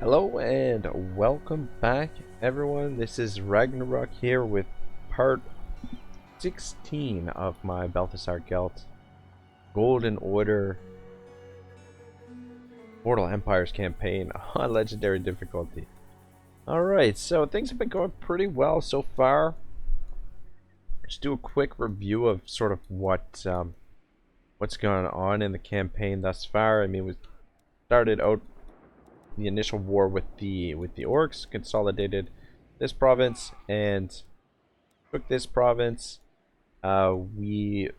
Hello and welcome back, everyone. This is Ragnarok here with part 16 of my Balthasar Gelt Golden Order Mortal Empires campaign on Legendary difficulty. Alright, so things have been going pretty well so far. Just do a quick review of sort of what's going on in the campaign thus far. I mean, we started out the initial war with the orcs, consolidated this province and took this province. We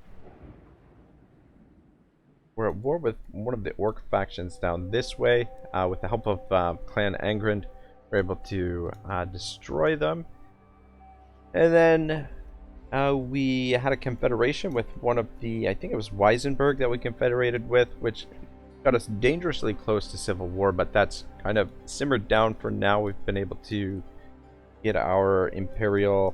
were at war with one of the orc factions down this way. With the help of Clan Angrind, we were able to destroy them. And then we had a confederation with one of the, I think it was Weisenberg that we confederated with, which got us dangerously close to civil war, but that's kind of simmered down for now. We've been able to get our imperial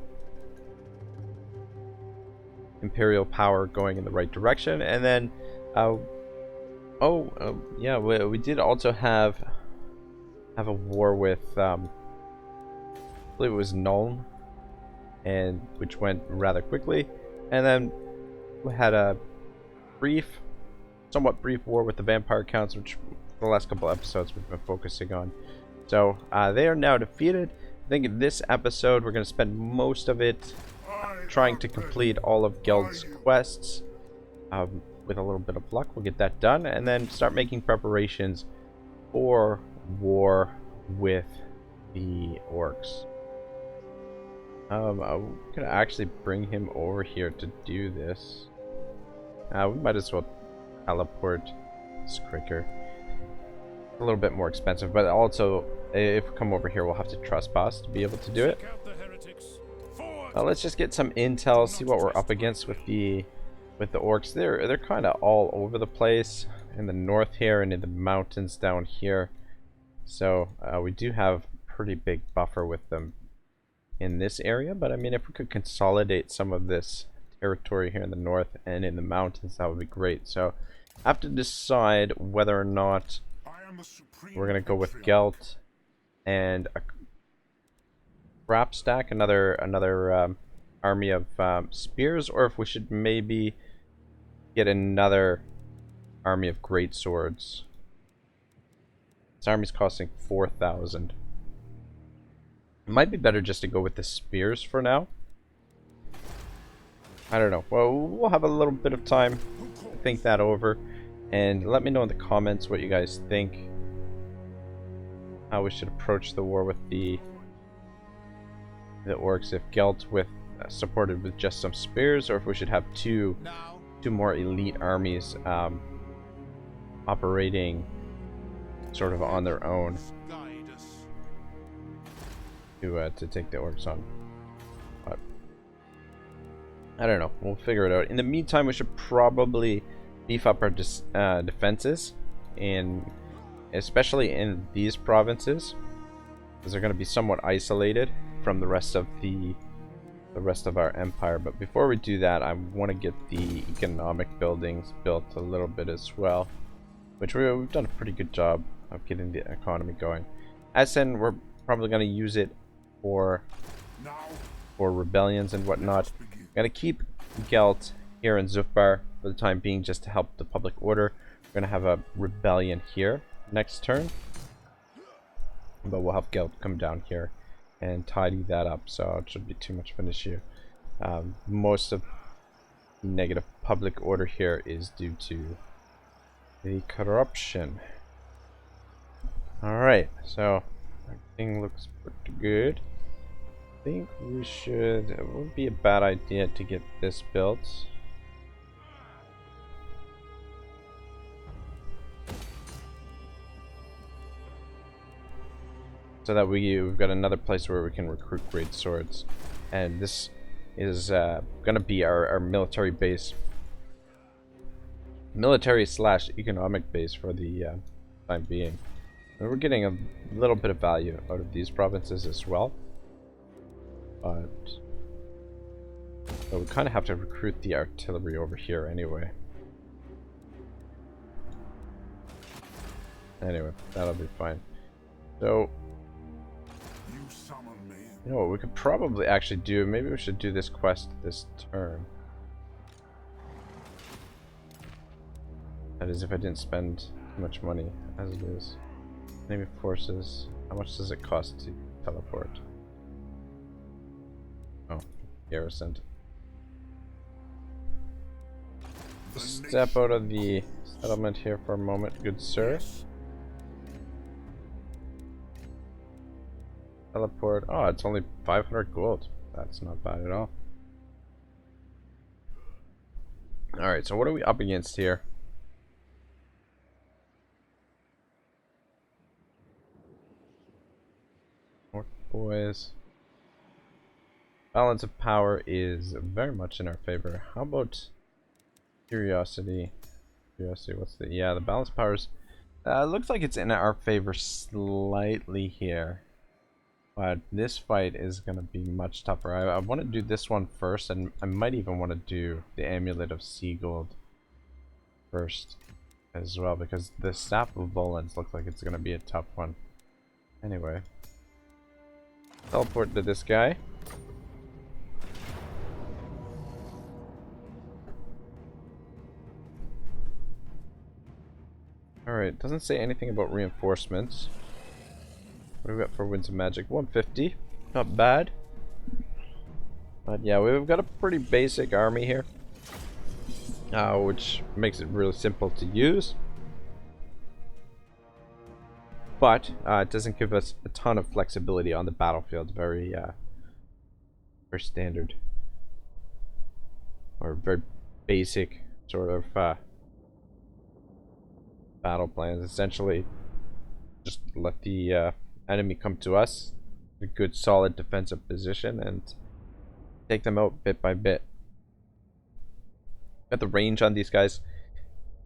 power going in the right direction. And then yeah, we did also have a war with I believe it was Nuln, and which went rather quickly. And then we had a somewhat brief war with the vampire counts, which for the last couple episodes we've been focusing on. So they are now defeated. I think in this episode we're going to spend most of it trying to complete all of Gelt's quests. With a little bit of luck we'll get that done, and then start making preparations for war with the orcs. I'm going to actually bring him over here to do this. We might as well teleport. It's quicker. A little bit more expensive, but also if we come over here we'll have to trespass to be able to do it. Let's just get some intel, see what we're up against with the orcs. They're kind of all over the place in the north here and in the mountains down here. So we do have a pretty big buffer with them in this area, but I mean, if we could consolidate some of this territory here in the north and in the mountains, that would be great. So I have to decide whether or not we're gonna go with Gelt and a crap stack, another army of spears, or if we should maybe get another army of great swords. This army's costing 4,000. It might be better just to go with the spears for now. I don't know. Well, we'll have a little bit of time to think that over, and let me know in the comments what you guys think. How we should approach the war with the orcs. If Gelt with supported with just some spears, or if we should have two more elite armies operating sort of on their own to take the orcs on. But I don't know. We'll figure it out. In the meantime, we should probably beef up our defenses, especially in these provinces, because they're going to be somewhat isolated from the rest of our empire. But before we do that, I want to get the economic buildings built a little bit as well, which we've done a pretty good job of getting the economy going. Essen, we're probably going to use it for rebellions and whatnot. I'm going to keep Gelt here in Zufbar for the time being, just to help the public order. We're going to have a rebellion here next turn, but we'll have Gelt come down here and tidy that up, so it shouldn't be too much of an issue. Most of the negative public order here is due to the corruption. Alright, so everything looks pretty good. I think we should, it wouldn't be a bad idea to get this built. So that we've got another place where we can recruit great swords. And this is going to be our military base. Military/economic base for the time being. And we're getting a little bit of value out of these provinces as well. But we kind of have to recruit the artillery over here anyway. Anyway, that'll be fine. So, You summon me. you know what we could probably actually do? Maybe we should do this quest this turn. That is, if I didn't spend too much money as it is. Enemy forces. How much does it cost to teleport? Oh, garrisoned. Step out of the settlement here for a moment, good sir. Teleport. Oh, it's only 500 gold. That's not bad at all. Alright, so what are we up against here? Orc boys. Balance of power is very much in our favor. How about curiosity? Curiosity, what's the... Yeah, the balance of powers... looks like it's in our favor slightly here. But this fight is going to be much tougher. I want to do this one first, and I might even want to do the Amulet of Sea Gold first as well, because the Staff of Volans looks like it's going to be a tough one. Anyway. Teleport to this guy. Alright, doesn't say anything about reinforcements. What do we got for Winds of Magic? 150. Not bad. But yeah, we've got a pretty basic army here. Which makes it really simple to use. But it doesn't give us a ton of flexibility on the battlefield. Very standard. Or very basic sort of battle plans. Essentially, just let the enemy come to us, a good solid defensive position, and take them out bit by bit. Got the range on these guys.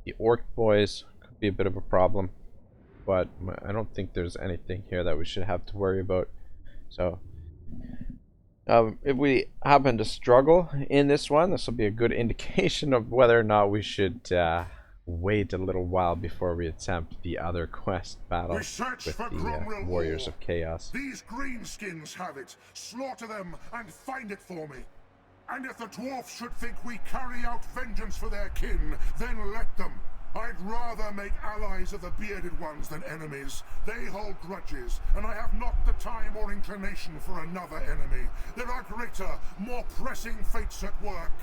The orc boys could be a bit of a problem, but I don't think there's anything here that we should have to worry about. So if we happen to struggle in this one, this will be a good indication of whether or not we should wait a little while before we attempt the other quest battle with the Warriors of Chaos. These greenskins have it. Slaughter them and find it for me. And if the dwarfs should think we carry out vengeance for their kin, then let them. I'd rather make allies of the bearded ones than enemies. They hold grudges, and I have not the time or inclination for another enemy. There are greater, more pressing fates at work.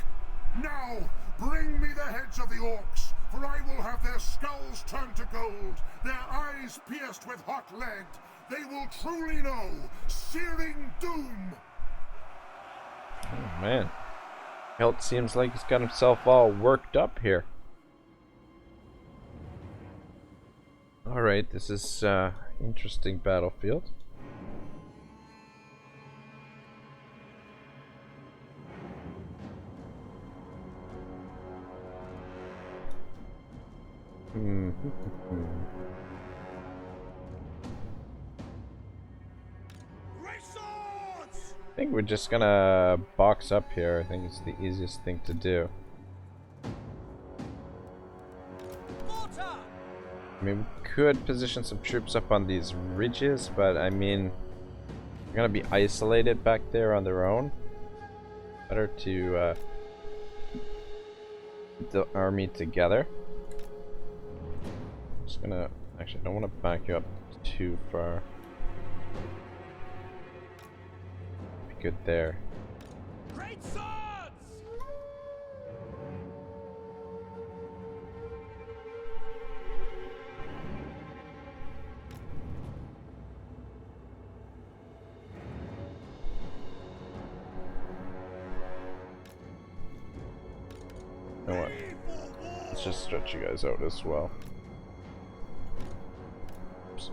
Now, bring me the heads of the orcs, for I will have their skulls turned to gold, their eyes pierced with hot lead. They will truly know searing doom. Oh man, Gelt seems like he's got himself all worked up here. Alright, this is interesting battlefield. I think we're just gonna box up here. I think it's the easiest thing to do. I mean, we could position some troops up on these ridges, but I mean, they're gonna be isolated back there on their own. Better to keep the army together. Just gonna, actually, I don't want to back you up too far. Be good there. Great swords! You know what? Let's just stretch you guys out as well. Oops.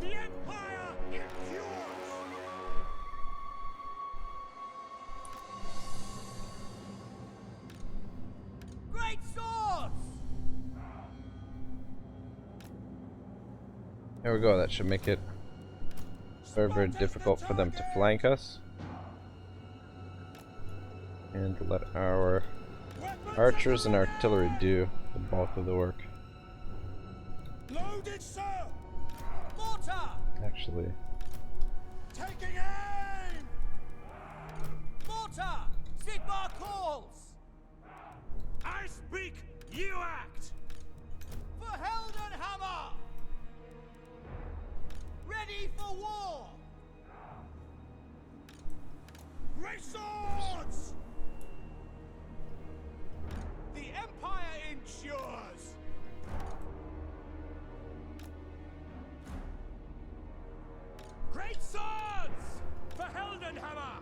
The Empire is yours! Great swords! There we go. That should make it very, very difficult for them to flank us. And let our archers and artillery do the bulk of the work. Loaded, sir! Mortar! actually. Taking aim! Mortar! Sigmar calls! I speak, you act! For Heldenhammer! Ready for war! Great swords! The Empire endures! Great swords! For Heldenhammer!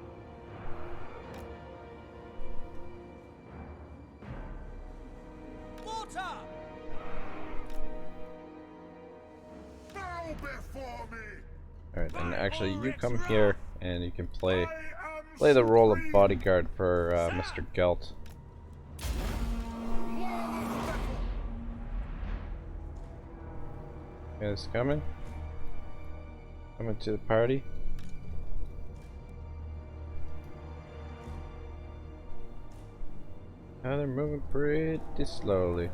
Mortar! Bow before me! Alright, and actually you come here and you can play the role of bodyguard for Mr. Gelt. Guys coming? Coming to the party? Now they're moving pretty slowly.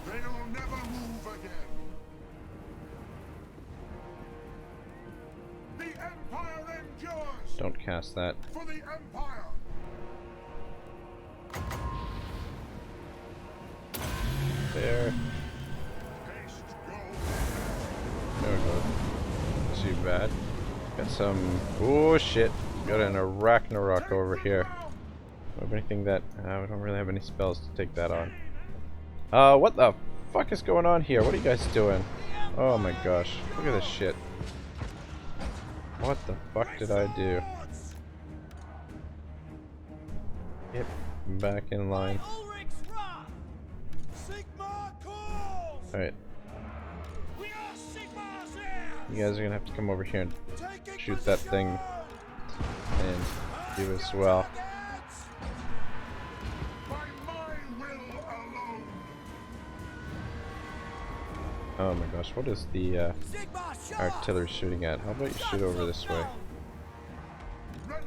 They'll never move again. The Empire endures! Don't cast that. For the Empire! There. Haste, go! There we go. Too bad. Got some. Oh shit. Got an Ragnarok over here. Do I have anything that. We don't really have any spells to take that on. What the fuck is going on here? What are you guys doing? Oh my gosh. Look at this shit. What the fuck did I do? Get back in line. Ulrich's wrath! Sigmar calls! Alright. We are Sigmar's heirs! You guys are gonna have to come over here and Taking shoot that thing. And you as well. By my will alone! Oh my gosh, what is the Sigmar show artillery shooting at? How about you shoot over this way? Ready!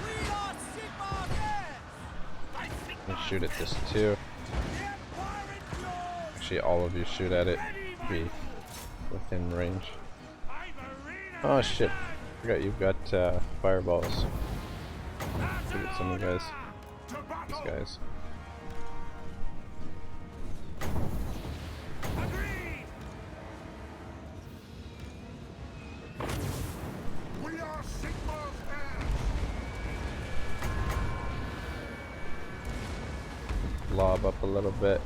We are Sigmar's heirs! And shoot at this too. The Empire endures! Actually, all of you shoot at it. Be within range. Oh shit! Forgot you've got fireballs. Shoot at some of you guys. To battle! These guys. Agreed! We are Sigmar's heirs! Lob up a little bit.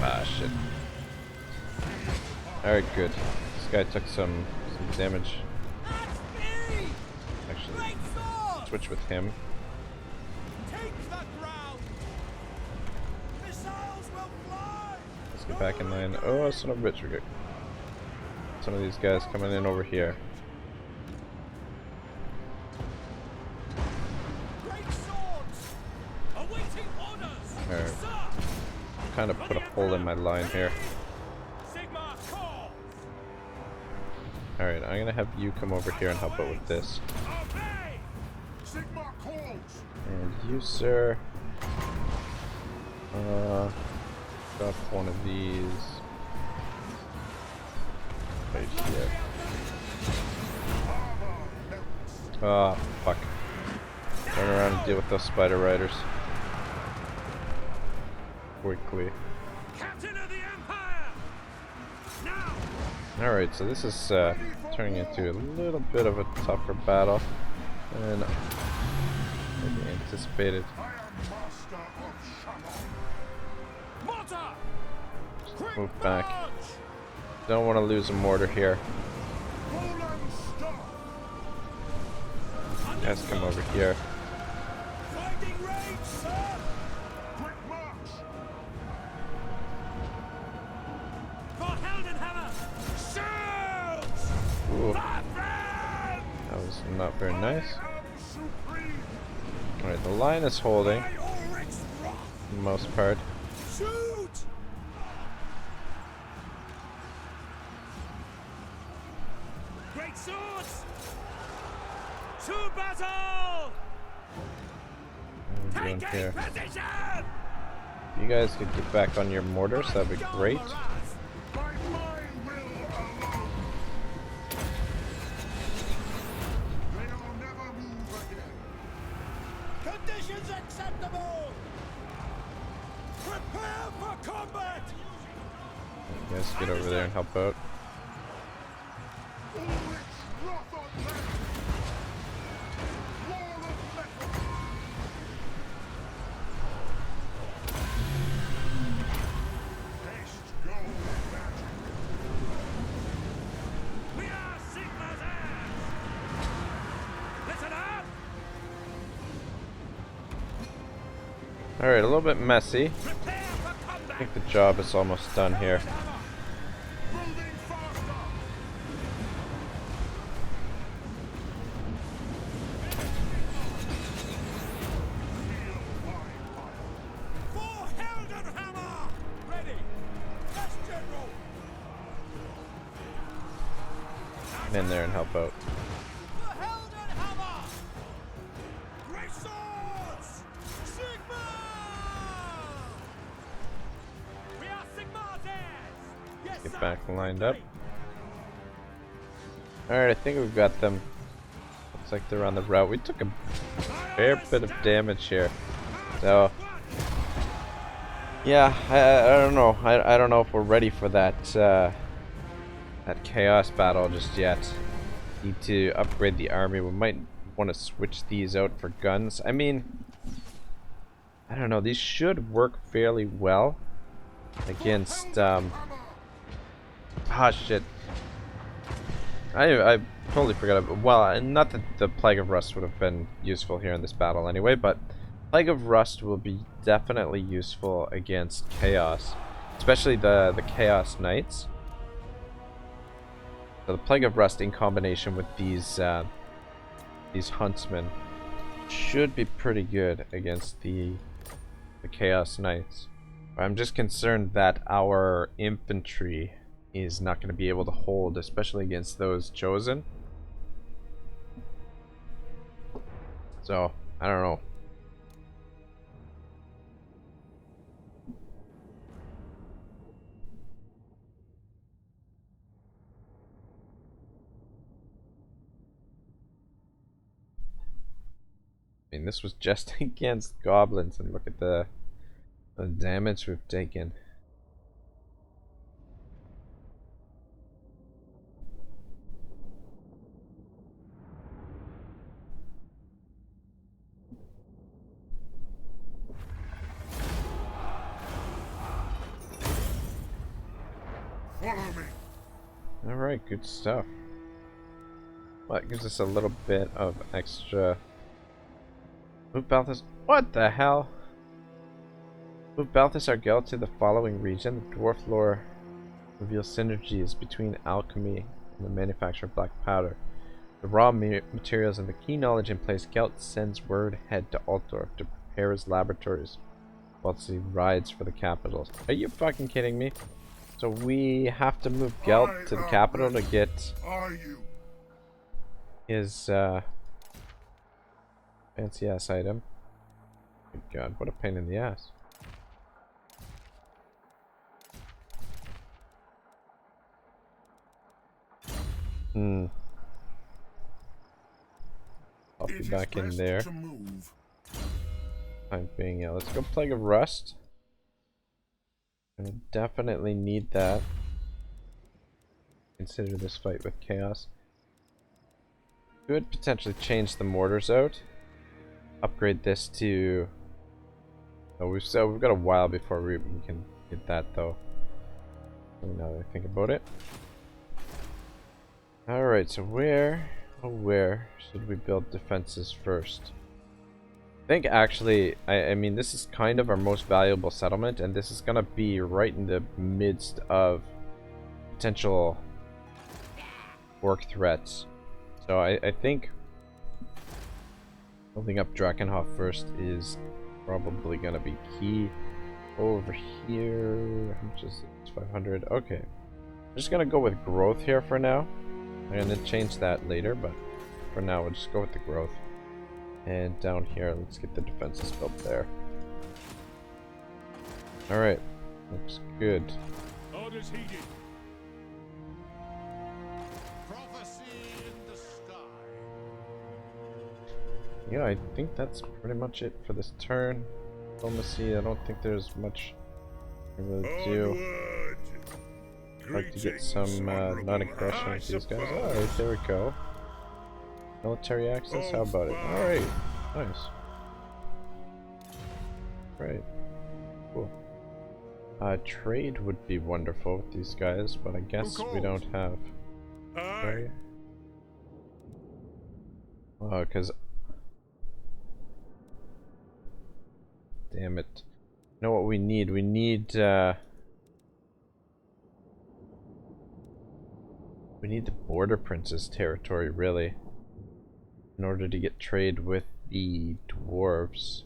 Ah shit. Alright, good. This guy took some damage. That's me! Actually, Great sword! switch with him. Take the ground! Missiles will fly! Let's get back in line. Oh, son of a bitch, we got some of these guys coming in over here. Great swords! Awaiting orders! Alright. Sir! Kind of put a hole in my line here. Sigmar calls! Alright, I'm gonna have you come over here and help out with this. Obey! Sigmar calls! And you, sir. Got one of these. Right here. Armor melts! Ah, fuck. Turn around and deal with those spider riders. Quickly. Captain of the Empire! Now! Alright, so this is turning into a little bit of a tougher battle than maybe anticipated. I am master of Shamon! Mortar! Quick Move back. march! Don't want to lose a mortar here. Roland stop! Guys, come over here. Finding range, sir! Quick march! For Heldenhammer! Shoot! Ooh, My friend! that was not very nice. I am supreme! Alright, the line is holding. By Ulrich's wrath! for the most part. Shoot! Great swords! To battle! What are we doing here? Position! If you guys could get back on your mortars, that'd be great. By my will alone. They'll never move again. Conditions acceptable! Prepare for combat! You guys get over there and help out. Ulrich's wrath on them. Wall of metal. Haste go magic. We are Sigma's heirs! Listen up! Alright, a little bit messy. Prepare for I combat! think the job is almost done here. Moving faster. Feel my fire. For Heldenhammer! Ready! Yes, General! Get in there and help out. For Heldenhammer! Great swords! Sigma! We are Sigma's heirs! Yes, Get sir. back lined up. Alright, I think we've got them. Looks like they're on the route. We took a fair bit of damage here. So, yeah, I don't know. I don't know if we're ready for that that chaos battle just yet. Need to upgrade the army. We might want to switch these out for guns. I mean, I don't know. These should work fairly well against ah, shit. I totally forgot about, well, not that the Plague of Rust would have been useful here in this battle anyway, but Plague of Rust will be definitely useful against Chaos, especially the Chaos Knights. So the Plague of Rust in combination with these Huntsmen should be pretty good against the Chaos Knights. I'm just concerned that our infantry is not going to be able to hold, especially against those chosen. So, I don't know. I mean, this was just against goblins, and look at the damage we've taken. Follow me. Alright, good stuff. Well, that gives us a little bit of extra. Move Balthasar. What the hell? Move Balthasar Gelt to the following region. The dwarf lore reveals synergies between alchemy and the manufacture of black powder. The raw materials and the key knowledge in place, Gelt sends word ahead to Altdorf to prepare his laboratories whilst he rides for the capital. Are you fucking kidding me? So we have to move Gelt to the capital to get Are you? his fancy ass item. Good God, what a pain in the ass. I'll be back in there. To move. Time being, yeah. Let's go Plague of Rust. Gonna definitely need that. Consider this fight with Chaos. Could potentially change the mortars out. Upgrade this to. Oh, we've got a while before we can get that though. Now that I think about it. All right, so where should we build defenses first? I think actually, I mean, this is kind of our most valuable settlement, and this is gonna be right in the midst of potential orc threats. So I think building up Drakenhof first is probably gonna be key. Over here, how much is it? 500. Okay, I'm just gonna go with growth here for now. I'm gonna change that later, but for now we'll just go with the growth. And down here, let's get the defenses built there. Alright, looks good. Orders heeded. Prophecy in the sky. Yeah, I think that's pretty much it for this turn. Diplomacy, I don't think there's much to really do. Onward. I'd like to get some non-aggression with these guys. Alright, there we go. Military access, how about it? Alright, nice. Right, cool. Trade would be wonderful with these guys, but I guess we don't have. Right? Because. Damn it. You know what we need? We need the Border Prince's territory, really, in order to get trade with the dwarves.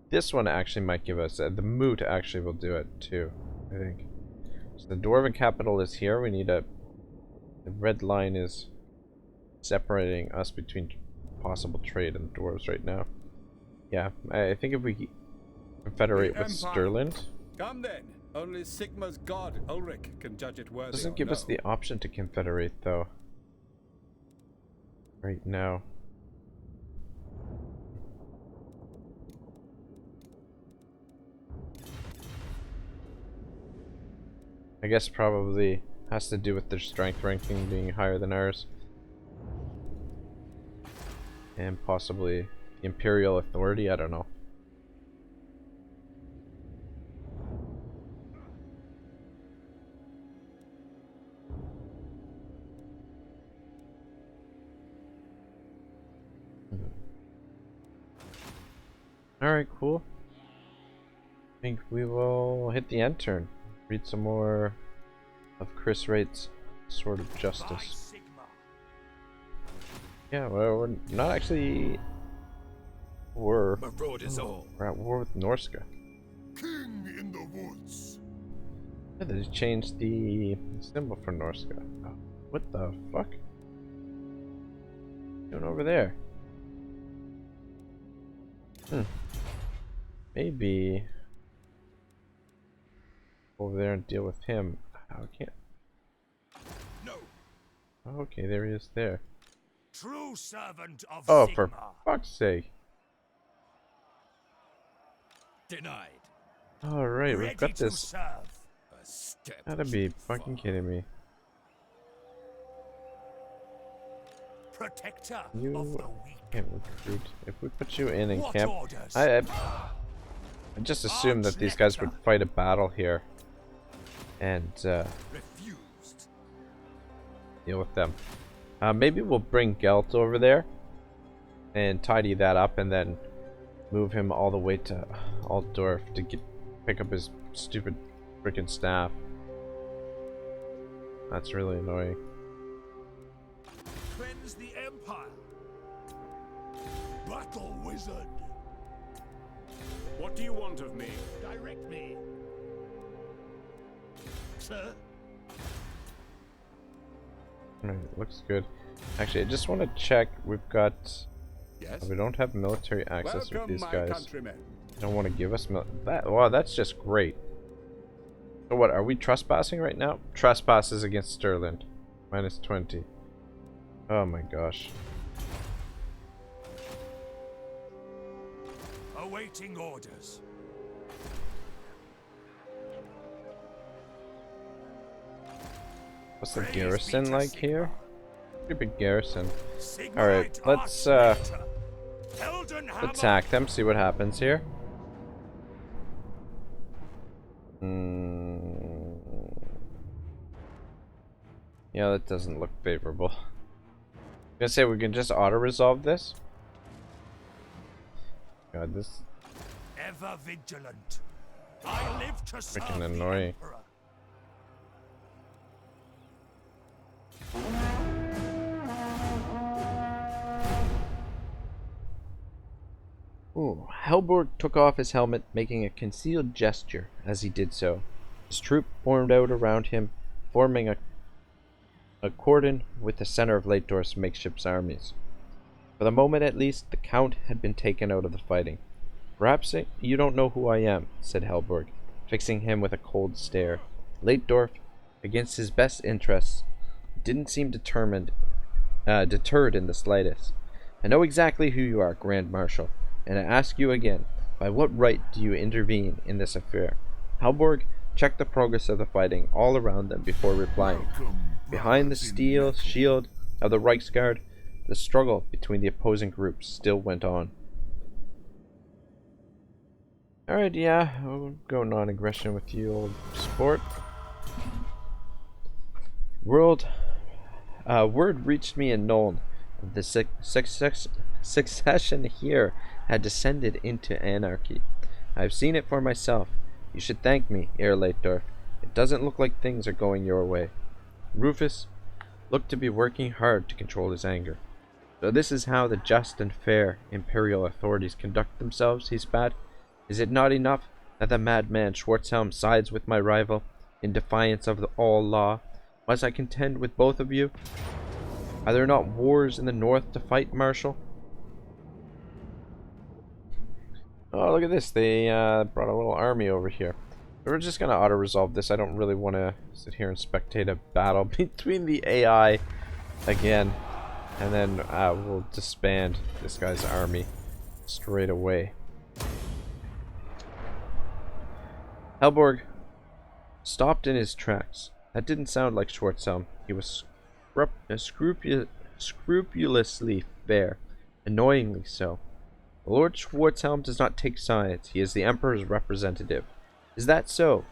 This one actually might give us the moot. Actually, will do it too, I think. So the dwarven capital is here. We need the red line is separating us between possible trade and the dwarves right now. Yeah, I think if we confederate with Stirland. Come then. Only Sigma's god Ulrich can judge it worthy. Doesn't give us the option to confederate though. Right now. I guess probably has to do with their strength ranking being higher than ours. And possibly Imperial authority, I don't know. Alright, cool. I think we will hit the end turn. Read some more of Chris Wraight's Sword of Justice. Yeah, well, we're not actually. We're at war with Norska. King in the woods. Yeah, they changed the symbol for Norska. Oh, what the fuck? What's going over there? Maybe over there and deal with him. I can't. No. Okay, there he is there. True servant of Oh, Sigma. for fuck's sake. Denied. Alright, we've got this. Serve. A step Gotta be fucking kidding me. Protector You of the weak. can't recruit. If we put you in What camp, orders? I just assumed that these guys would fight a battle here and Refused. deal with them. Maybe we'll bring Gelt over there and tidy that up, and then move him all the way to Altdorf to pick up his stupid freaking staff. That's really annoying. Cleanse the Empire. Battle wizard. What do you want of me? Direct me. Sir? Alright, looks good. Actually, I just want to check. We've got. Yes. We don't have military access with Welcome, these my guys. countrymen. They don't want to give us that. Wow, that's just great. So what? Are we trespassing right now? Trespasses against Stirland. Minus 20. Oh my gosh. Awaiting orders. What's the Praise be garrison to like Sigma. here? Pretty big garrison. Sigma Alright, let's attack them, see what happens here. Yeah, that doesn't look favorable. I'm gonna say we can just auto-resolve this. God, this Ever vigilant. I live to serve freaking the annoying. Emperor. Ooh, Helborg took off his helmet, making a concealed gesture as he did so. His troop formed out around him, forming a cordon with the center of Leitdorf's makeshift armies. For the moment at least, the Count had been taken out of the fighting. Perhaps you don't know who I am, said Helborg, fixing him with a cold stare. Leitdorf, against his best interests, didn't seem deterred in the slightest. I know exactly who you are, Grand Marshal, and I ask you again, by what right do you intervene in this affair? Helborg checked the progress of the fighting all around them before replying. Behind the steel shield of the Reichsguard, the struggle between the opposing groups still went on. Alright, yeah, I'll go non-aggression with you, old sport. Word reached me in Nuln. The succession here had descended into anarchy. I've seen it for myself. You should thank me, Herr Leitdorf. It doesn't look like things are going your way. Rufus looked to be working hard to control his anger. So this is how the just and fair imperial authorities conduct themselves, he spat. Is it not enough that the madman Schwarzhelm sides with my rival in defiance of all law? Must I contend with both of you? Are there not wars in the north to fight, Marshal? Oh, look at this. They brought a little army over here. We're just going to auto-resolve this. I don't really want to sit here and spectate a battle between the AI again. And then we'll disband this guy's army straight away. Helborg stopped in his tracks. That didn't sound like Schwarzhelm. He was scrupulously fair, annoyingly so. Lord Schwarzhelm does not take sides. He is the Emperor's representative. Is that so?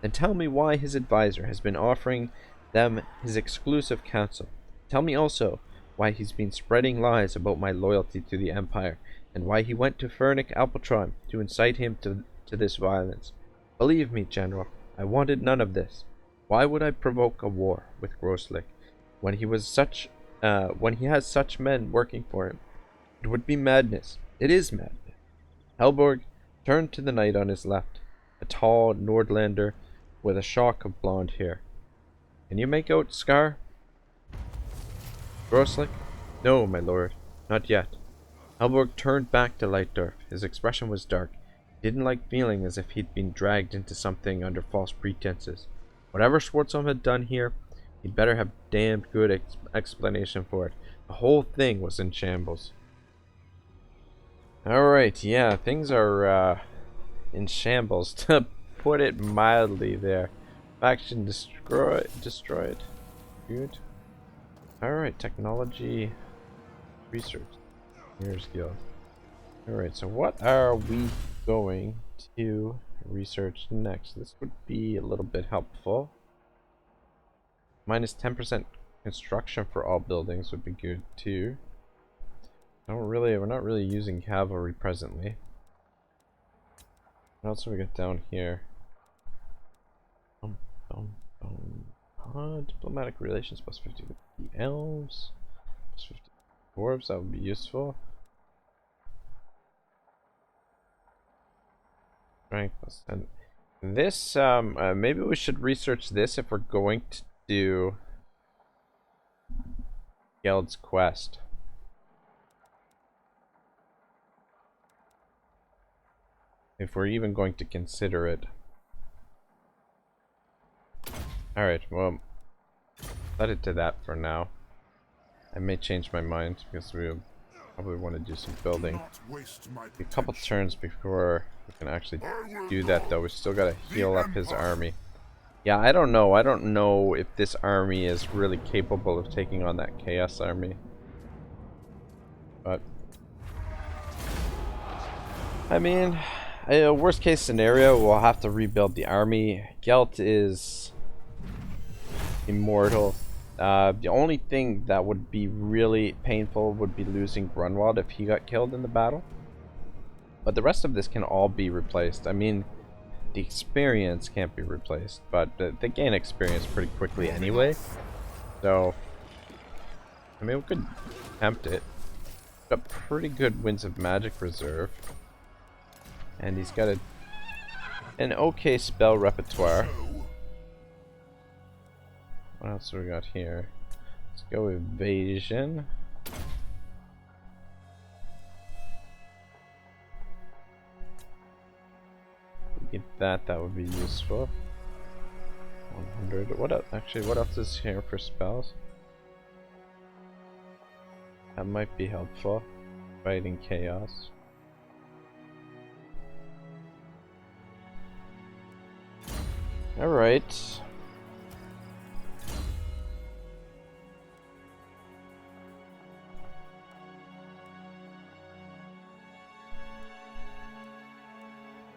Then tell me why his advisor has been offering them his exclusive counsel. Tell me also why he's been spreading lies about my loyalty to the Empire, and why he went to Fernic Alpetron to incite him to this violence. Believe me, General, I wanted none of this. Why would I provoke a war with Grosslick when he has such men working for him? It would be madness. It is madness. Helborg turned to the knight on his left, a tall Nordlander with a shock of blonde hair. Can you make out Scar? Grosslick? No, my lord, not yet. Helborg turned back to Leitdorf. His expression was dark. He didn't like feeling as if he'd been dragged into something under false pretenses. Whatever Schwarzhelm had done here, he'd better have damned good explanation for it. The whole thing was in shambles. Alright, yeah, things are in shambles, to put it mildly there. Faction destroyed. Good. Alright, technology research. Here's Guild. Alright, so what are we going to research next? This would be a little bit helpful. Minus 10% construction for all buildings would be good too. We're not really using cavalry presently. What else have we got down here? Diplomatic relations plus 50 with the elves. Plus 50 dwarves, that would be useful. Strength plus 10. This, maybe we should research this if we're going to do Geld's quest. If we're even going to consider it. Alright, well, let it to that for now. I may change my mind because we'll probably want to do some building. A couple turns before we can actually do that though. We still gotta heal up his army. Yeah, I don't know. I don't know if this army is really capable of taking on that Chaos army. But I mean, worst case scenario, we'll have to rebuild the army. Gelt is immortal. The only thing that would be really painful would be losing Grunwald if he got killed in the battle. But the rest of this can all be replaced. I mean, the experience can't be replaced, but they gain experience pretty quickly anyway. So, I mean, we could attempt it. got pretty good Winds of Magic reserve. And he's got an okay spell repertoire. What else do we got here? Let's go Evasion. If we get that, that would be useful. 100. What else? Actually, what else is here for spells? That might be helpful. Fighting Chaos. Alright.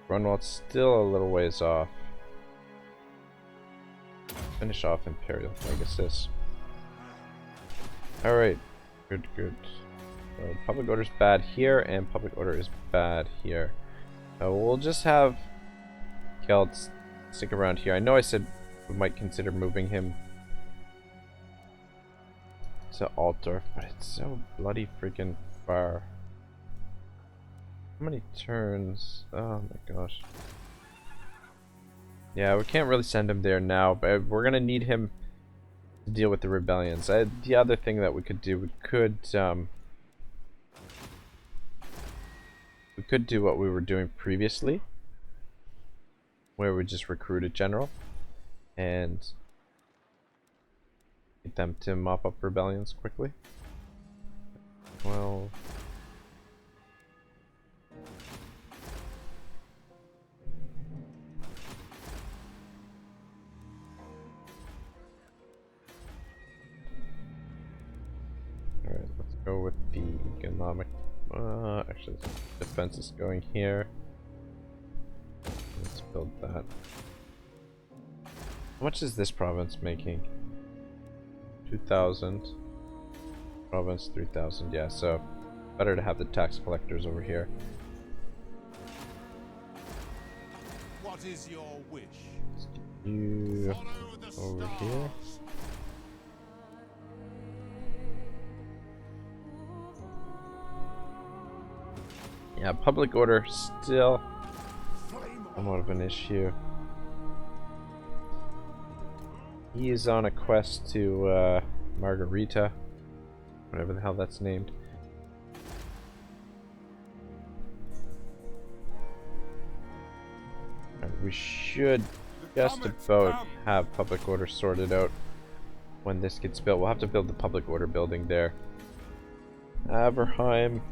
Grunwald's still a little ways off. Finish off Imperial Pegasus. Alright. Good, good. So public order's bad here, and public order is bad here. So we'll just have Gelt stick around here. I know I said we might consider moving him to Altdorf, but it's so bloody freaking far. How many turns? Oh my gosh. Yeah, we can't really send him there now, but we're gonna need him to deal with the rebellions. The other thing that we could do, we could do what we were doing previously, where we just recruit a general and get them to mop up rebellions quickly. Well, alright, let's go with the economic. Actually, defense is going here. Let's build that. How much is this province making? 2,000. Province 3,000. Yeah, so better to have the tax collectors over here. What is your wish? Let's get you over here. Yeah, public order still somewhat of an issue. He is on a quest to Margarita, whatever the hell that's named. And we should just about have public order sorted out when this gets built. We'll have to build the public order building there. Averheim.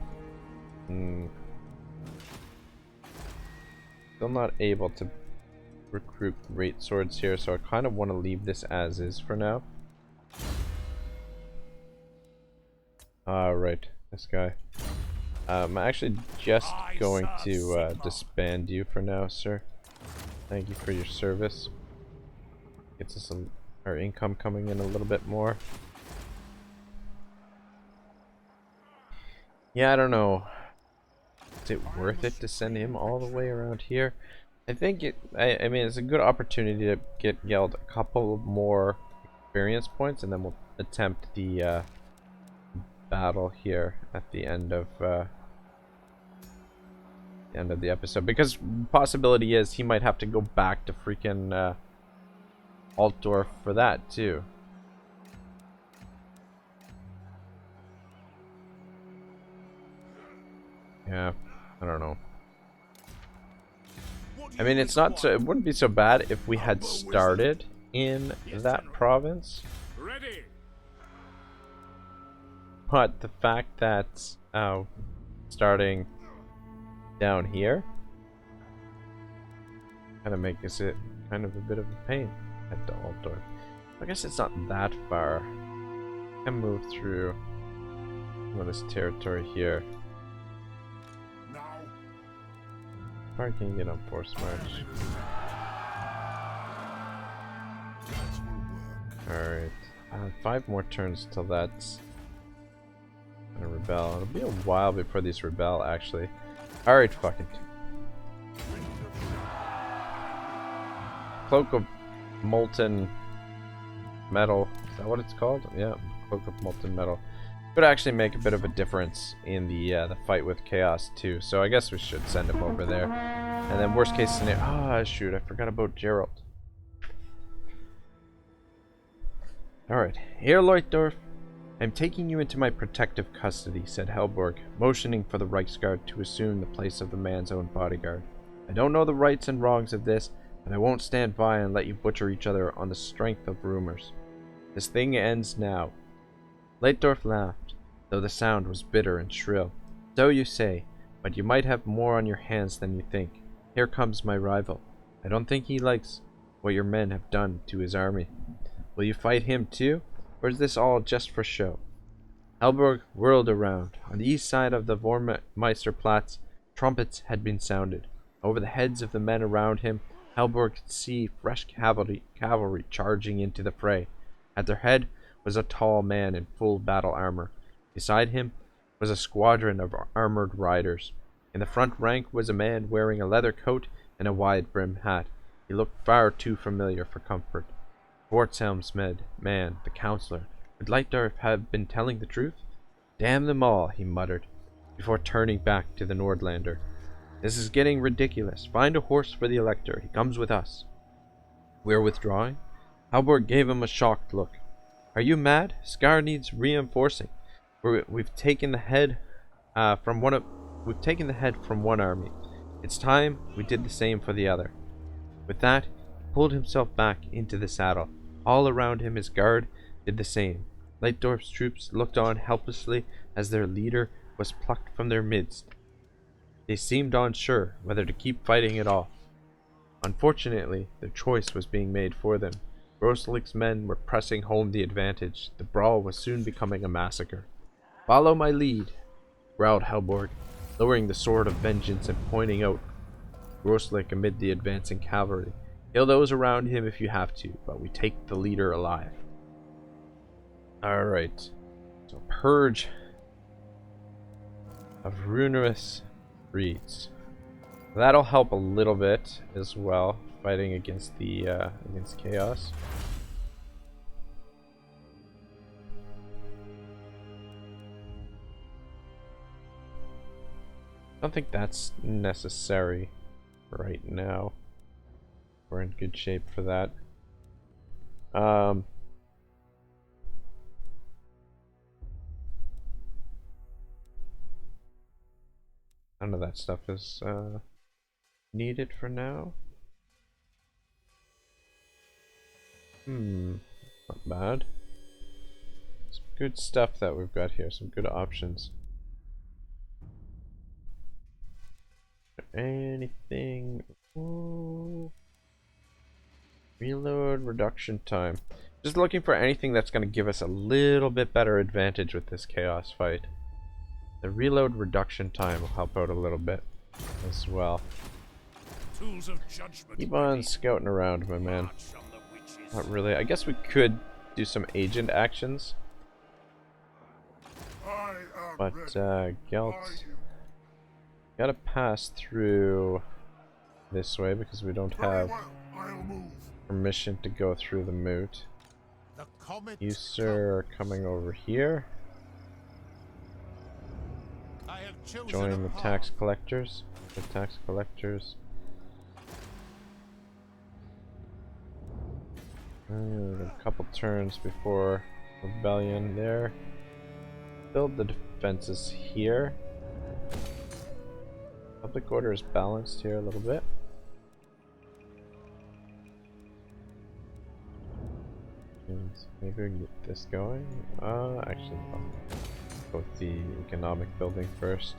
Still not able to recruit Wraight swords here, so I kind of want to leave this as is for now. Right, this guy. I'm actually just going to disband you for now, sir. Thank you for your service. Gets us our income coming in a little bit more. Yeah, I don't know. Is it worth it to send him all the way around here? I think I mean, it's a good opportunity to get Gelt a couple more experience points, and then we'll attempt the battle here at the end of the episode. Because possibility is he might have to go back to freaking Altdorf for that too. Yeah. I don't know. I mean, it's not so, it wouldn't be so bad if we had started in that province. But the fact that starting down here kind of makes it kind of a bit of a pain. Head to Altdorf. I guess it's not that far. I can move through some of this territory here. How can you get on force march? Alright. 5 more turns till that's gonna rebel. It'll be a while before these rebel, actually. Alright, fuck it. Cloak of Molten Metal. Is that what it's called? Yeah, Cloak of Molten Metal. Could actually make a bit of a difference in the fight with Chaos too. So I guess we should send him over there. And then worst case scenario. Ah, shoot! I forgot about Gerald. All right, here, Leutdorf. I'm taking you into my protective custody," said Helborg, motioning for the Reichsguard to assume the place of the man's own bodyguard. "I don't know the rights and wrongs of this, and I won't stand by and let you butcher each other on the strength of rumors. This thing ends now." Leitdorf laughed, though the sound was bitter and shrill. "So you say, but you might have more on your hands than you think. Here comes my rival. I don't think he likes what your men have done to his army. Will you fight him too, or is this all just for show?" Helborg whirled around. On the east side of the Vormeisterplatz, trumpets had been sounded. Over the heads of the men around him, Helborg could see fresh cavalry charging into the fray. At their head was a tall man in full battle armor. Beside him was a squadron of armored riders. In the front rank was a man wearing a leather coat and a wide-brimmed hat. He looked far too familiar for comfort. Schwarzhelm's man, the counselor. Would Leitdorf have been telling the truth? "Damn them all," he muttered, before turning back to the Nordlander. "This is getting ridiculous. Find a horse for the Elector. He comes with us." "We're withdrawing?" Halborg gave him a shocked look. "Are you mad? Scar needs reinforcing. We've taken the head from one army. It's time we did the same for the other." With that, he pulled himself back into the saddle. All around him his guard did the same. Leitdorf's troops looked on helplessly as their leader was plucked from their midst. They seemed unsure whether to keep fighting at all. Unfortunately, their choice was being made for them. Groslick's men were pressing home the advantage. The brawl was soon becoming a massacre. "Follow my lead," growled Helborg, lowering the sword of vengeance and pointing out Groslick amid the advancing cavalry. "Kill those around him if you have to, but we take the leader alive." Alright. So purge of ruinous breeds. That'll help a little bit as well, fighting against the against chaos. I don't think that's necessary right now. We're in good shape for that. None of that stuff is needed for now. Not bad. Some good stuff that we've got here, some good options. Anything? Ooh. Reload reduction time. Just looking for anything that's going to give us a little bit better advantage with this chaos fight. The reload reduction time will help out a little bit as well. Tools of judgment. Keep on scouting around, my man. Not really. I guess we could do some agent actions. But Gelt, gotta pass through this way because we don't have permission to go through the moot. You, sir, are coming over here. Join the tax collectors. The tax collectors. A couple turns before rebellion there. Build the defenses here. Public order is balanced here a little bit. And maybe we can get this going. Actually, I'll go with the economic building first.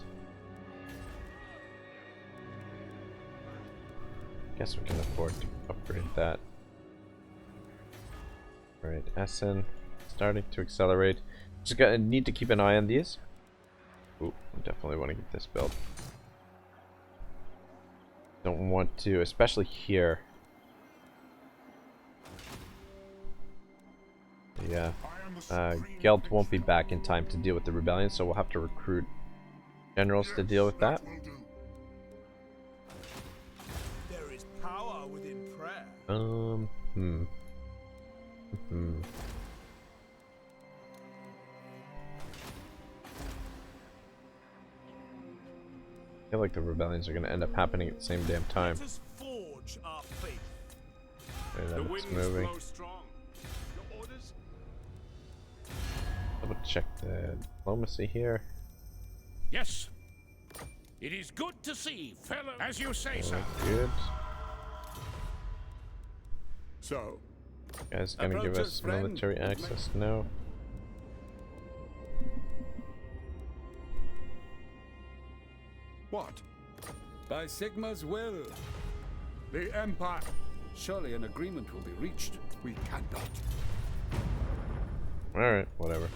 Guess we can afford to upgrade that. Alright, Essen starting to accelerate. Just gotta need to keep an eye on these. Ooh, I definitely want to get this built. Don't want to, especially here. Yeah, Gelt won't be back in time to deal with the rebellion, so we'll have to recruit generals to deal with that. There is power within prayer. I feel like the rebellions are going to end up happening at the same damn time. Let us forge our faith. Okay, The then winds it's moving. blow strong. Your orders? Double check the diplomacy here. Yes. It is good to see, fellow. As you say, sir. Good. So, You guys gonna give Approach us us, friend. military access? No. what? By Sigma's will. The Empire. Surely an agreement will be reached. We cannot. Alright, whatever.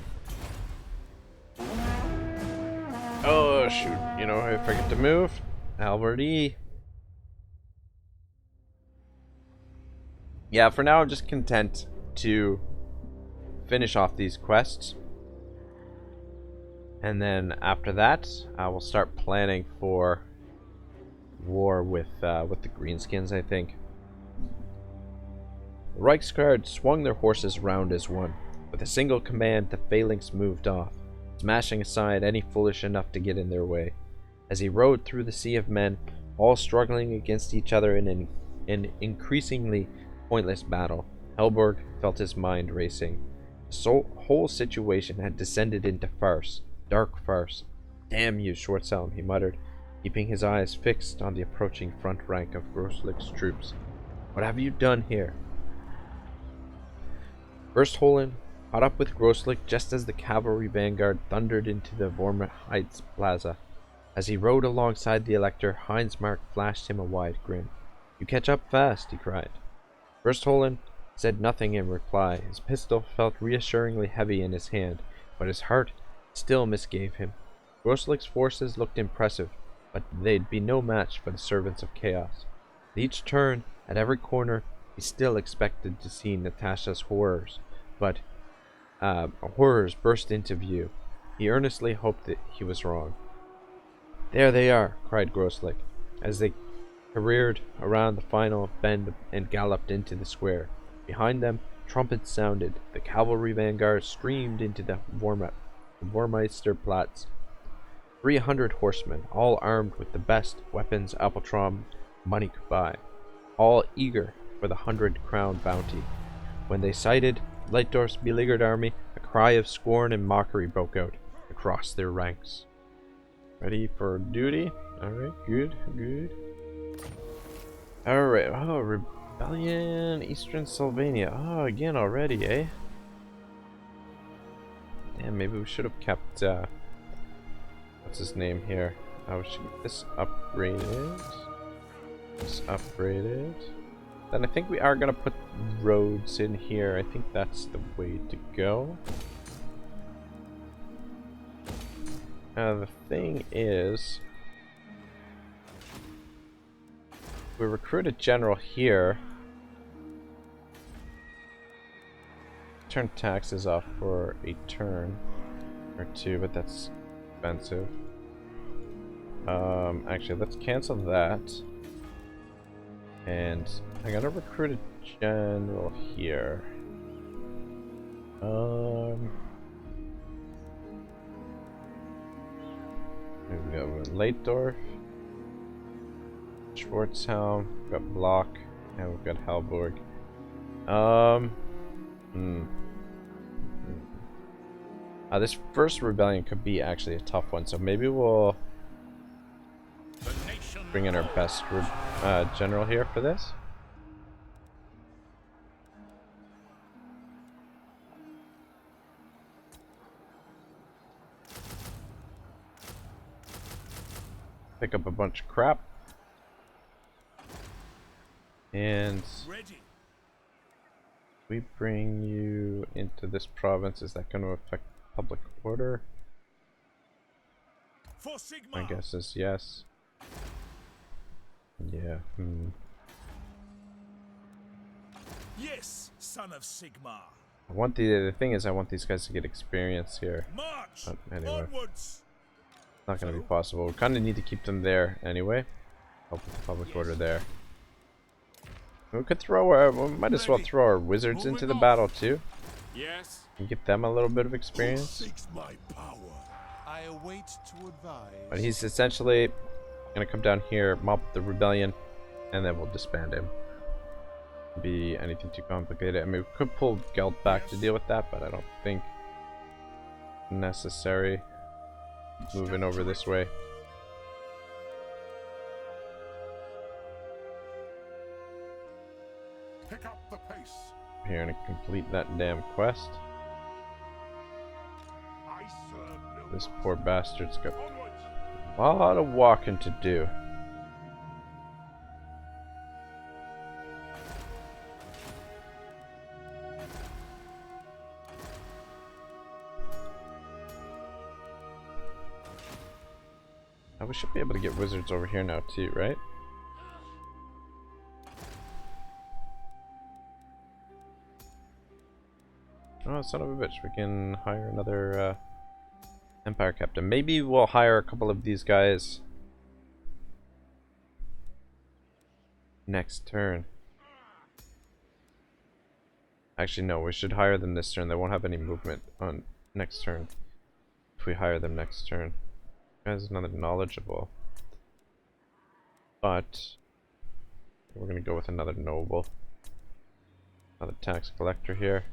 Oh shoot, you know, I forget to move. Albert E. Yeah, for now I'm just content to finish off these quests. And then after that, I will start planning for war with the Greenskins, I think. The Reichsguard swung their horses round as one. With a single command, the phalanx moved off, smashing aside any foolish enough to get in their way. As he rode through the sea of men, all struggling against each other in an increasingly pointless battle, Helborg felt his mind racing. The whole situation had descended into farce, dark farce. "Damn you, Schwarzhelm," he muttered, keeping his eyes fixed on the approaching front rank of Grosslick's troops. "What have you done here?" Verstholen caught up with Grosslick just as the cavalry vanguard thundered into the Vormer Heights plaza. As he rode alongside the Elector, Heinzmark flashed him a wide grin. "You catch up fast," he cried. Verstholen said nothing in reply. His pistol felt reassuringly heavy in his hand, but his heart still misgave him. Grosslick's forces looked impressive, but they'd be no match for the servants of chaos. At each turn, at every corner, he still expected to see Natasha's horrors, but horrors burst into view. He earnestly hoped that he was wrong. "There they are!" cried Grosslick, as they careered around the final bend and galloped into the square. Behind them, trumpets sounded. The cavalry vanguard streamed into the Vormeisterplatz. 300 horsemen, all armed with the best weapons Appletrom money could buy, all eager for the 100-crown bounty. When they sighted Leitdorf's beleaguered army, a cry of scorn and mockery broke out across their ranks. Ready for duty? Alright, good, good. Alright, oh, Rebellion, Eastern Sylvania. Oh, again already, eh? Damn, maybe we should have kept, what's his name here? Oh, we should get this upgraded. This upgraded. Then I think we are gonna put roads in here. I think that's the way to go. The thing is, we recruit a general here. Turn taxes off for a turn or two, but that's expensive. Actually, let's cancel that. And I gotta recruit a general here. We've got Leitdorf, Schwarzhelm, we've got Block, and we've got Helborg. This first rebellion could be actually a tough one, so maybe we'll bring in our best general here for this. Pick up a bunch of crap. And we bring you into this province. Is that going to affect public order? For Sigma. My guess is yes. Yeah. Yes, son of Sigma. I want the thing is I want these guys to get experience here. March. But anyway, Onwards. not going to be possible. We kind of need to keep them there anyway. Help with the public order there. We could throw our, we might as well throw our wizards into the battle too. Yes. And get them a little bit of experience. Seeks my power. I await to advise. But he's essentially Gonna come down here, mop the rebellion, and then we'll disband him. Be anything too complicated. I mean, we could pull Gelt back to deal with that, but I don't think necessary. Moving over this way. Pick up the pace. Here to complete that damn quest. I serve no This poor bastard's got a lot of walking to do. Now we should be able to get wizards over here now too, right? Oh, son of a bitch. We can hire another Empire Captain. Maybe we'll hire a couple of these guys next turn. Actually, no. We should hire them this turn. They won't have any movement on next turn if we hire them next turn. Guy's another knowledgeable. But we're going to go with another noble. Another tax collector here.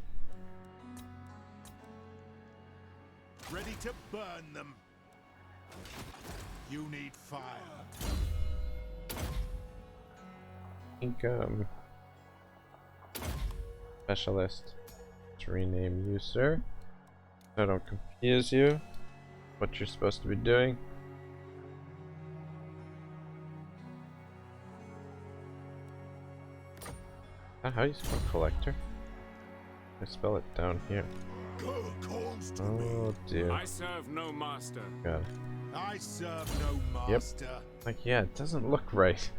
ready to burn them. You need fire. I think, specialist. Let's rename you, sir. So I don't confuse you. What you're supposed to be doing. How do you spell collector? I spell it down here. Oh dear. I serve no master. God. I serve no master. Yep. Like, yeah, it doesn't look right.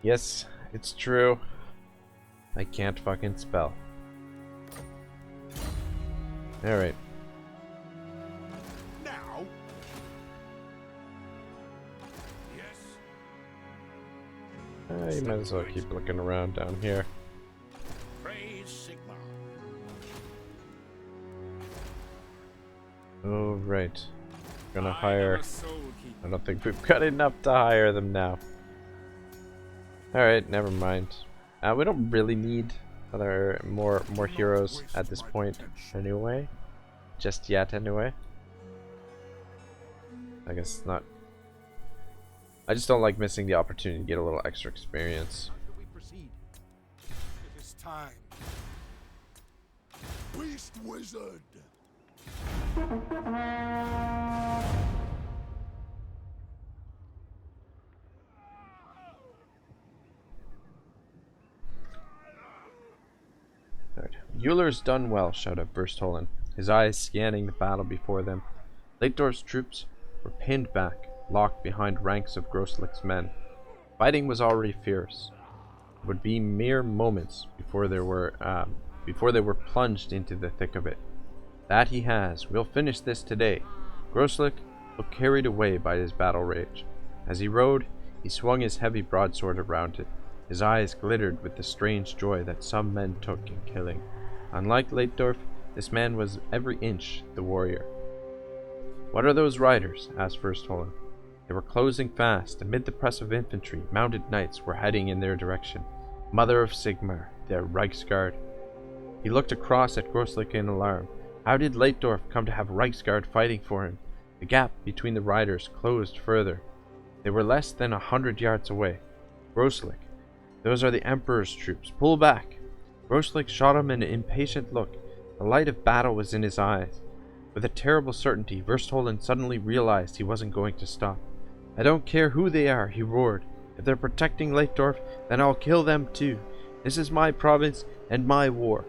Yes, it's true. I can't fucking spell. Alright. Now. Yes. You might as well keep looking around down here. Praise Sigma. Oh, right. Gonna I hire... am a soul keeper. I don't think we've got enough to hire them now. Alright, never mind. We don't really need other more heroes at this point anyway. Just yet anyway. I guess it's not... I just don't like missing the opportunity to get a little extra experience. How do we proceed? It is time. Beast Wizard. Right. Euler's done well, shouted Verstollen, his eyes scanning the battle before them. Leitdorf's troops were pinned back, locked behind ranks of Groslick's men. Fighting was already fierce. It would be mere moments before they were plunged into the thick of it. That he has. We'll finish this today. Groslick looked carried away by his battle rage. As he rode, he swung his heavy broadsword around it. His eyes glittered with the strange joy that some men took in killing. Unlike Leitdorf, this man was every inch the warrior. "What are those riders?" asked Verstollen. They were closing fast. Amid the press of infantry, mounted knights were heading in their direction. Mother of Sigmar, their Reichsguard. He looked across at Groslick in alarm. How did Leitdorf come to have Reichsguard fighting for him? The gap between the riders closed further. They were less than 100 yards away. Groslick. Those are the Emperor's troops. Pull back. Groslick shot him an impatient look. The light of battle was in his eyes. With a terrible certainty, Verstollen suddenly realized he wasn't going to stop. I don't care who they are, he roared. If they're protecting Leitdorf, then I'll kill them too. This is my province and my war.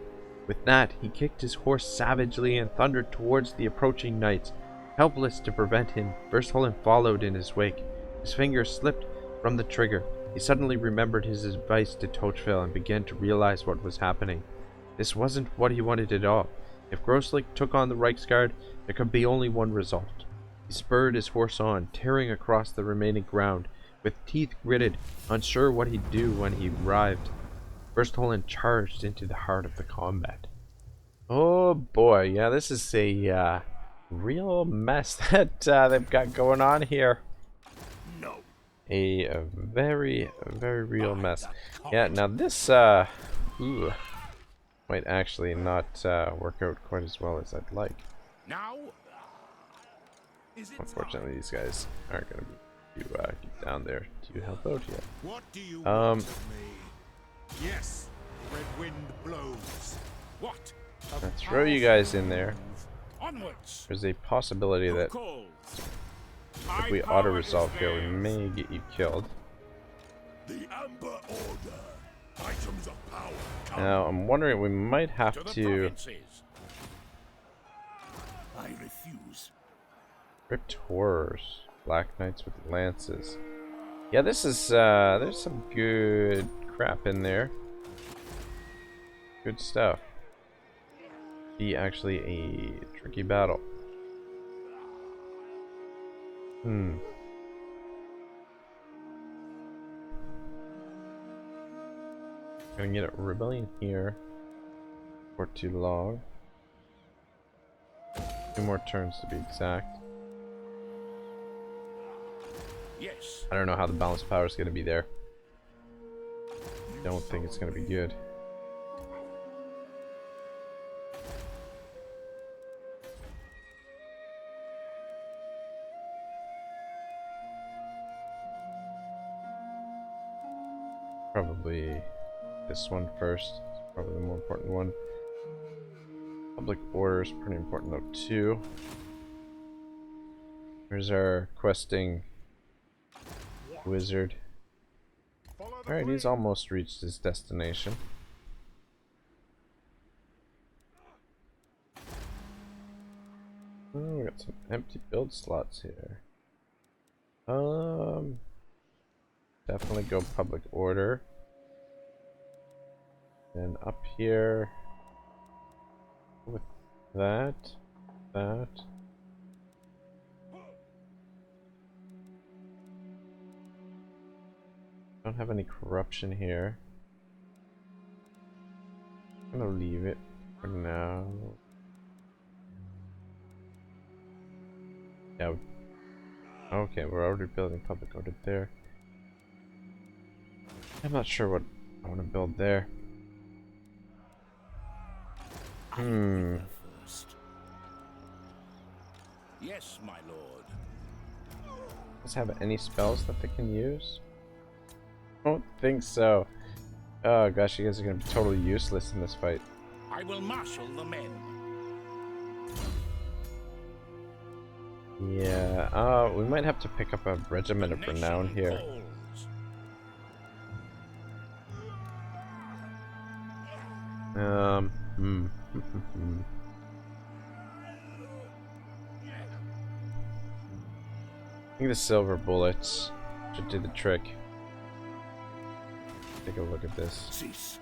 With that, he kicked his horse savagely and thundered towards the approaching knights. Helpless to prevent him, Verstollen followed in his wake. His fingers slipped from the trigger. He suddenly remembered his advice to Tochville and began to realize what was happening. This wasn't what he wanted at all. If Groslick took on the Reichsguard, there could be only one result. He spurred his horse on, tearing across the remaining ground, with teeth gritted, unsure what he'd do when he arrived. Verstollen charged into the heart of the combat. Oh boy, yeah, this is a real mess that they've got going on here. No. a very, very real mess. Yeah, now this, ooh, might actually not work out quite as well as I'd like. Now, is it Unfortunately, these guys aren't going to be get down there to help out yet. What do you want of me? Yes, red wind blows. what? Let's throw you guys in there. Onwards. There's a possibility that Calls. if we auto-resolve here, we may get you killed. The Amber Order. Items of power. Come. Now, I'm wondering, we might have To the to provinces. I refuse. Ripped Horrors, Black Knights with Lances. Yeah, this is, there's some good crap in there. Good stuff. Be actually a tricky battle. Gonna get a rebellion here for too long. 2 more turns to be exact. Yes. I don't know how the balance power is gonna be there. Don't think it's gonna be good. Probably this one first. It's probably the more important one. Public order is pretty important though too. Here's our questing wizard. Alright, he's almost reached his destination. Oh, we got some empty build slots here. Definitely go public order. And up here with that. Don't have any corruption here. I'm gonna leave it for now. Yeah. Okay, we're already building public order there. I'm not sure what I want to build there. Yes, my lord. Does have any spells that they can use? I don't think so. Oh gosh, you guys are gonna be totally useless in this fight. I will marshal the men. Yeah, we might have to pick up a regiment of renown here. Calls. I think the silver bullets should do the trick. Take a look at this. Cease.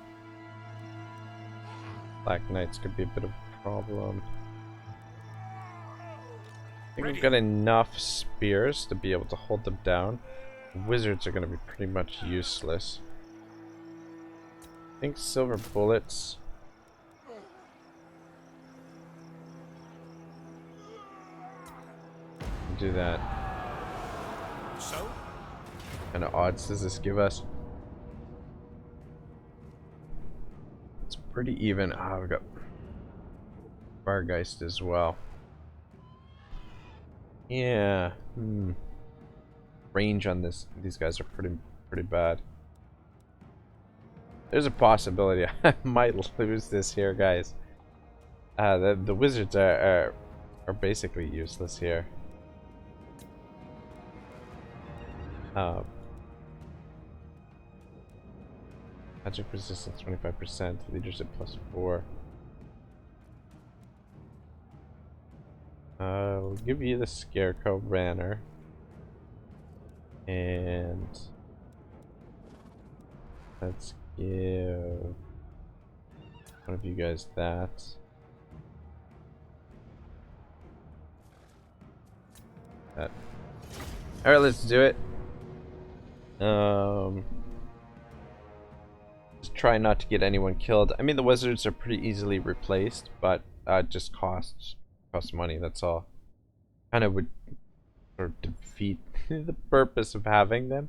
Black Knights could be a bit of a problem. I think we've got enough spears to be able to hold them down. Wizards are going to be pretty much useless. I think silver bullets. Do that. So? What kind of odds does this give us? It's pretty even. Ah, we got Bargeist as well. Yeah. Range on these guys are pretty bad. There's a possibility I might lose this here, guys. The wizards are basically useless here. Magic resistance 25%, leadership +4. We'll give you the Scarecrow banner. And let's give one of you guys that. Alright, let's do it. Just try not to get anyone killed. I mean, the wizards are pretty easily replaced, but it just costs money, that's all. Kind of would or defeat the purpose of having them.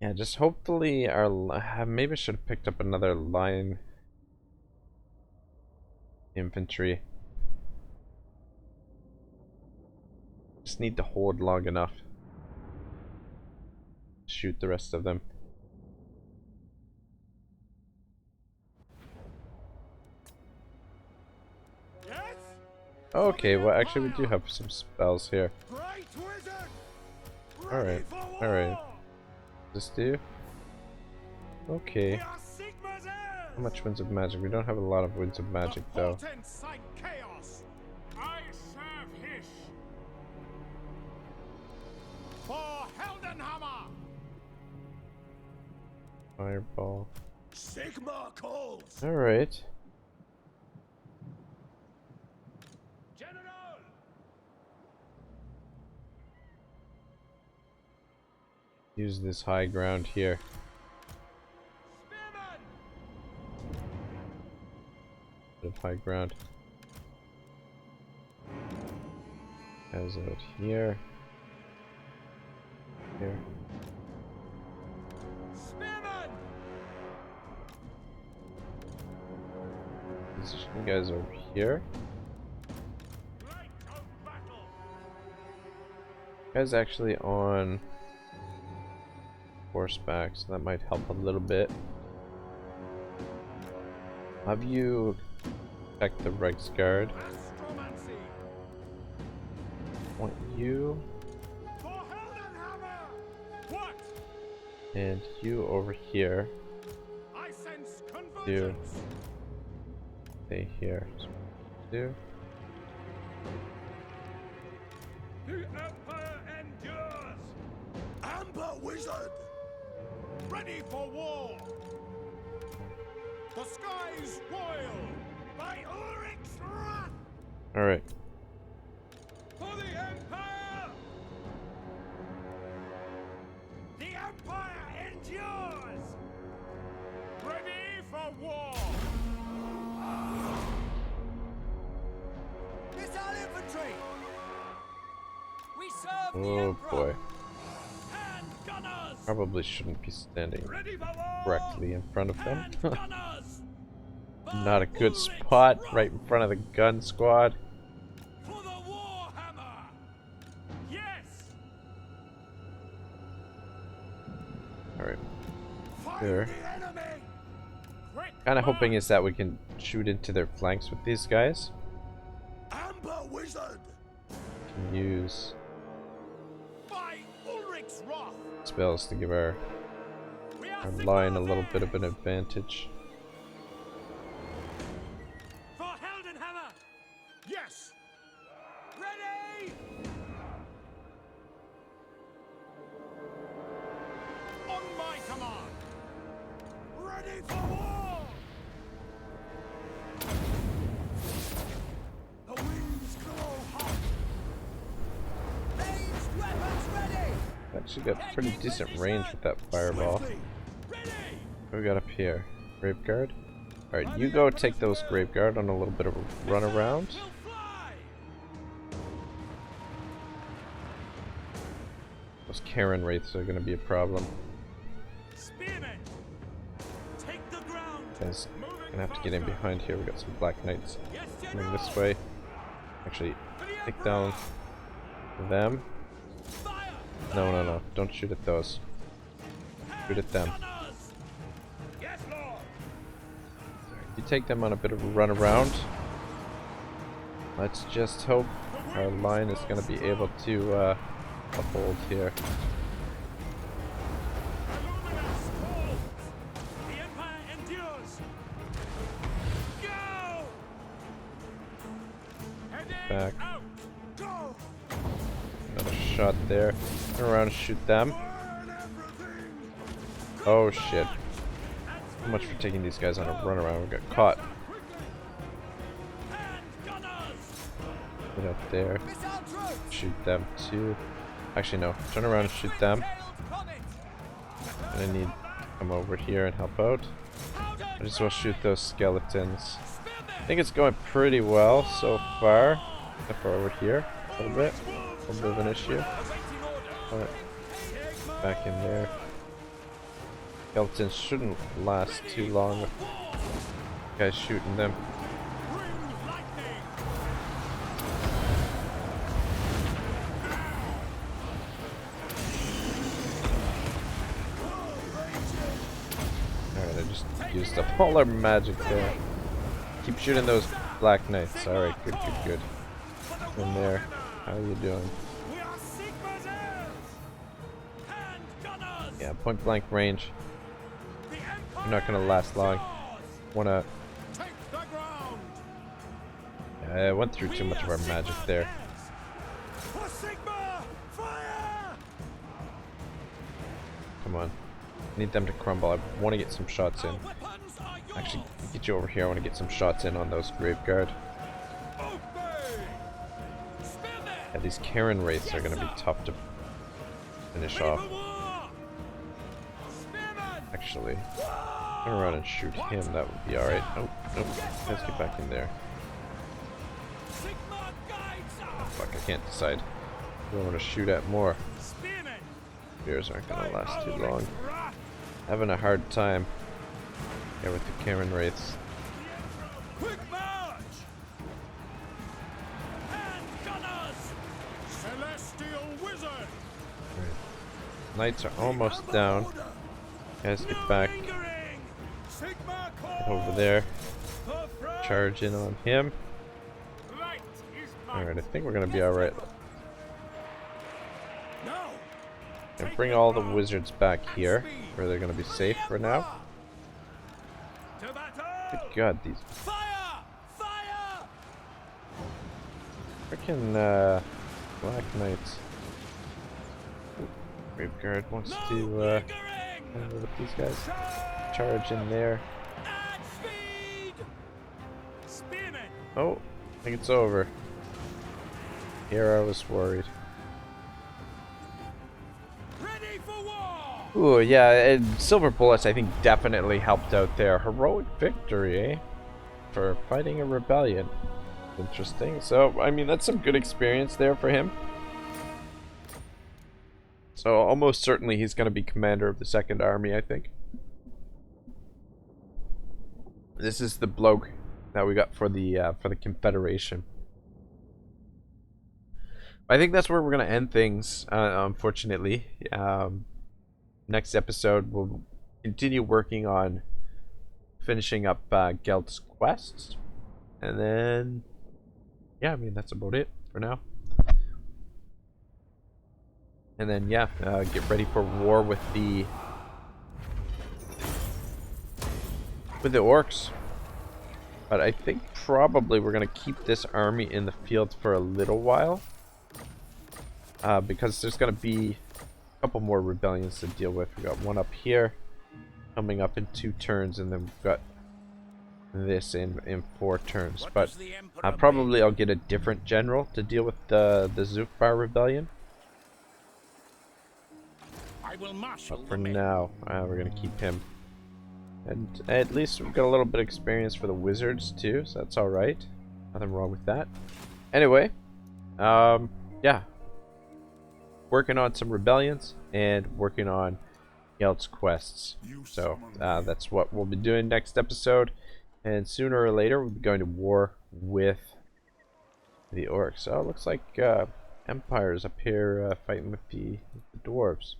Yeah, just hopefully maybe I should have picked up another line infantry. Just need to hold long enough. Shoot the rest of them. Okay, well actually we do have some spells here. Alright, alright. This do? Okay. How much Winds of Magic? We don't have a lot of Winds of Magic though. Fireball. Sigma calls. Alright. General. Use this high ground here. Bit of high ground. Guys out here. Here. Position guys over here. Guys actually on horseback, so that might help a little bit. Have you check the Reichsguard? Want you and you over here. You stay here. Do. The Empire endures. Amber Wizard, ready for war. The skies royal by Ulrich's wrath. All right. For the Empire. The Empire endures. Ready for war. Missile infantry. We serve the Oh Emperor. boy. And gunners. Probably shouldn't be standing Ready for war. directly in front of them. And gunners. Not a good Ulrich's spot, wrath. right in front of the gun squad. For the Warhammer. Yes. Alright. Find There. the enemy. Quick Kind of hoping march. is that we can shoot into their flanks with these guys. Amber Wizard. Can use By Ulrich's wrath. spells to give our We are line a Sigma little bit of Wizard. an advantage. For Heldenhammer. Yes. Ready. On my command. Ready for war. The winds blow hot. Ranged weapons ready. Actually got pretty decent range with that fireball. Swiftly. Ready. What we got up here? Grave guard? Alright, you go take those grave guard on a little bit of a run around. Will fly. Those Karen wraiths are gonna be a problem. Spearmen. Take the ground. Guys, Moving gonna have to get in faster. behind here. We got some black knights Yes, coming General. this way. Actually, For the take Emperor. down them. Fire. No, no, no. Don't shoot at those. Shoot at them. Gunners. Yes, Lord. You take them on a bit of a run around. Let's just hope our line is going to be able to uphold here. Illuminous calls. The Empire endures. Go. Heading Back. out. Go. Another shot there. Turn around and shoot them. Burn everything. Oh shit. So much for taking these guys on a run around. We got caught. And gunners. Get up there. Shoot them too. Actually, no. Turn around and shoot them. And I need to come over here and help out. I just want to shoot those skeletons. I think it's going pretty well so far. Except for over here. A little bit. A little bit of an issue. But back in there. Skeletons shouldn't last too long with guys shooting them. Alright, I just used up all our magic there. Keep shooting those black knights. Alright, good, good, good. In there. How are you doing? Yeah, point blank range. You're not gonna last long. Wanna... Yeah, I went through too much of our magic there. Come on. Need them to crumble. I want to get some shots in. Actually, get you over here. I want to get some shots in on those Graveguard. Yeah, these Karen Wraiths are going to be tough to finish off. Actually, turn around and shoot him. That would be alright. Oh, nope. Let's get back in there. Oh, fuck, I can't decide. I want to shoot at more. Spears aren't going to last too long. Having a hard time here with the Karen Wraiths. Quick march! Hand gunners! Celestial wizard! Right. Knights are almost down. Guys, get back. Get over there. Charge in on him. Alright, I think we're gonna be alright. And bring all the wizards back here, where they're gonna be safe for now. Good God, these freaking Black Knights. Graveguard wants to handle with these guys. Charge in there. Oh, I think it's over. Here I was worried. Ooh, yeah, and Silver Bullets I think definitely helped out there. Heroic victory, eh? For fighting a rebellion. Interesting. So, I mean, that's some good experience there for him. So, almost certainly he's going to be commander of the Second Army, I think. This is the bloke that we got for the Confederation. I think that's where we're going to end things, unfortunately. Next episode, we'll continue working on finishing up Gelt's quests. And then, yeah, I mean, that's about it for now. And then, yeah, get ready for war with the orcs. But I think probably we're going to keep this army in the field for a little while. Because there's going to be a couple more rebellions to deal with. We got one up here coming up in 2 turns, and then we've got this in 4 turns. But probably I'll get a different general to deal with the Zufbar rebellion. But for now, we're gonna keep him. And at least we've got a little bit of experience for the wizards too, so that's alright. Nothing wrong with that. Anyway, yeah. Working on some rebellions and working on Gelt's quests. So that's what we'll be doing next episode. And sooner or later we'll be going to war with the orcs. So it looks like Empire's up here fighting with the dwarves.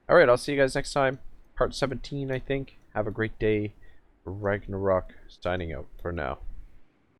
Alright, I'll see you guys next time. Part 17, I think. Have a great day. Ragnarok signing out for now.